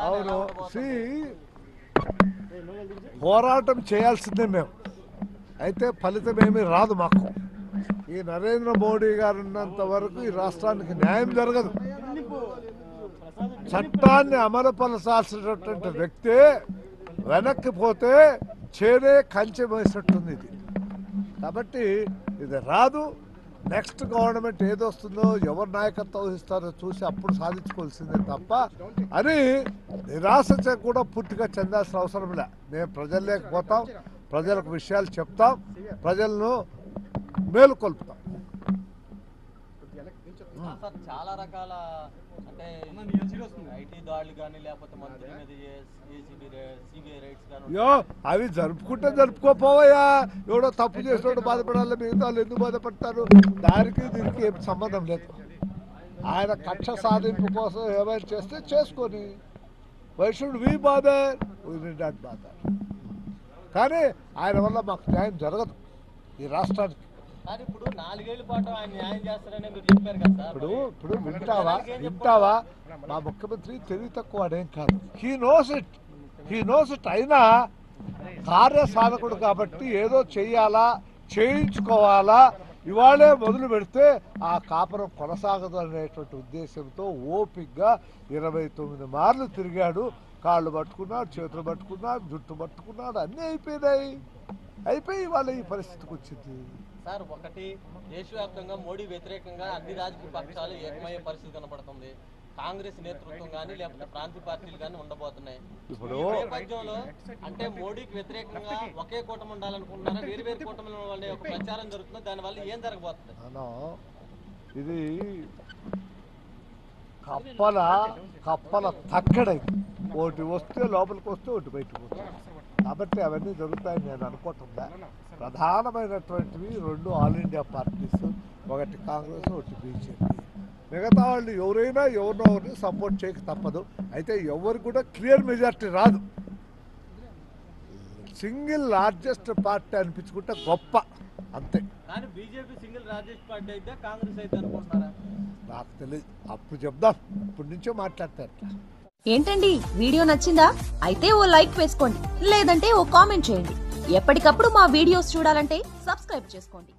అవును పోరాటం చేయాల్సిందే మేము, అయితే ఫలితం ఏమీ రాదు మాకు. ఈ నరేంద్ర మోడీ గారు ఉన్నంత వరకు ఈ రాష్ట్రానికి న్యాయం జరగదు. చట్టాన్ని అమలుపరచాల్సినటువంటి వ్యక్తి వెనక్కి పోతే చేరే కంచె వేసినట్టుంది ఇది. కాబట్టి ఇది రాదు. నెక్స్ట్ గవర్నమెంట్ ఏదొస్తుందో ఎవరు నాయకత్వం వహిస్తారో చూసి అప్పుడు సాధించుకోవాల్సిందే తప్ప అని నిరాశ కూడా పూర్తిగా చెందాల్సిన అవసరం లే. మేము ప్రజల్లోకి పోతాం, ప్రజలకు విషయాలు చెప్తాం, ప్రజలను మేలుకొల్పుతాం. చాలా రకాల అంటే ఐటీ దాడులు కానీ లేకపోతే మంత్రి మీద సిబిఐ రైట్స్ కానీ అవి జరుపుకుంటే జరుపుకోపోవయ్యా. ఎవడో తప్పు చేసినోడు బాధపడాలి, మిగతా వాళ్ళు ఎందుకు బాధపడతారు? దానికి దీనికి ఏం సంబంధం లేదు. ఆయన కక్ష సాధింపు కోసం ఏమైనా చేస్తే చేసుకొని why should we bother, we need not bother. కానీ ఆయన వల్ల మాకు న్యాయం జరగదు ఈ రాష్ట్రానికి. ఇప్పుడు 4 ఏళ్ల పాటు ఆయన న్యాయం చేస్తారని మీరు చెప్పారు కదా. ఇప్పుడు వింటావా మా ముఖ్యమంత్రి తెలివి తక్కువ అదేం కాదు. హీ నోస్ ఇట్ అయినా కార్యసాధకుడు కాబట్టి ఏదో చెయ్యాలా, చేయించుకోవాలా, ఇవాళే మొదలు పెడితే ఆ కాపురం కొనసాగదు అనేటువంటి ఉద్దేశంతో ఓపికగా 29 మార్లు తిరిగాడు. కాళ్ళు పట్టుకున్నాడు, చేతులు పట్టుకున్నాడు, జుట్టు పట్టుకున్నాడు, అన్నీ అయిపోయి ఇవాళ ఈ పరిస్థితికి వచ్చింది. సార్, ఒకటి దేశవ్యాప్తంగా మోడీ వ్యతిరేకంగా అన్ని రాజకీయ పక్షాలు ఏకమయ్యే పరిస్థితి కనబడుతుంది. కాంగ్రెస్ నేతృత్వం కానీ లేకపోతే ప్రాంతీయ పార్టీలు కానీ ఉండబోతున్నాయి. ఇప్పుడు నేపథ్యంలో అంటే మోడీకి వ్యతిరేకంగా ఒకే కూటమి ఉండాలనుకుంటున్నారా, వేరు కూటమిల వల్ల ఒక ప్రచారం జరుగుతుంది, దానివల్ల ఏం జరగబోతుంది? ఇది కప్పల తక్కడై ఒకటి వస్తే లోపలికి వస్తే ఒకటి బయటకు వస్తుంది. కాబట్టి అవన్నీ జరుగుతాయని నేను అనుకుంటుందా. ప్రధానమైనటువంటివి 2 ఆల్ ఇండియా పార్టీస్, ఒకటి కాంగ్రెస్, ఒకటి బీజేపీ. మిగతా వాళ్ళు ఎవరైనా ఎవరిని సపోర్ట్ చేయక తప్పదు. అయితే ఎవరికి కూడా క్లియర్ మెజార్టీ రాదు. సింగిల్ లార్జెస్ట్ పార్టీ అనిపించుకుంటే గొప్ప, అంతే. కానీ బీజేపీ సింగిల్ లార్జెస్ట్ పార్టీ అయితే కాంగ్రెస్ అయితే అనుకుంటున్నారా? నాకు తెలియదు, అప్పుడు చెప్దాం. ఇప్పటి నుంచో మాట్లాడతారు. ఏంటండి, వీడియో నచ్చిందా? అయితే ఓ లైక్ వేసుకోండి, లేదంటే ఓ కామెంట్ చేయండి. ఎప్పటికప్పుడు మా వీడియోస్ చూడాలంటే సబ్స్క్రైబ్ చేసుకోండి.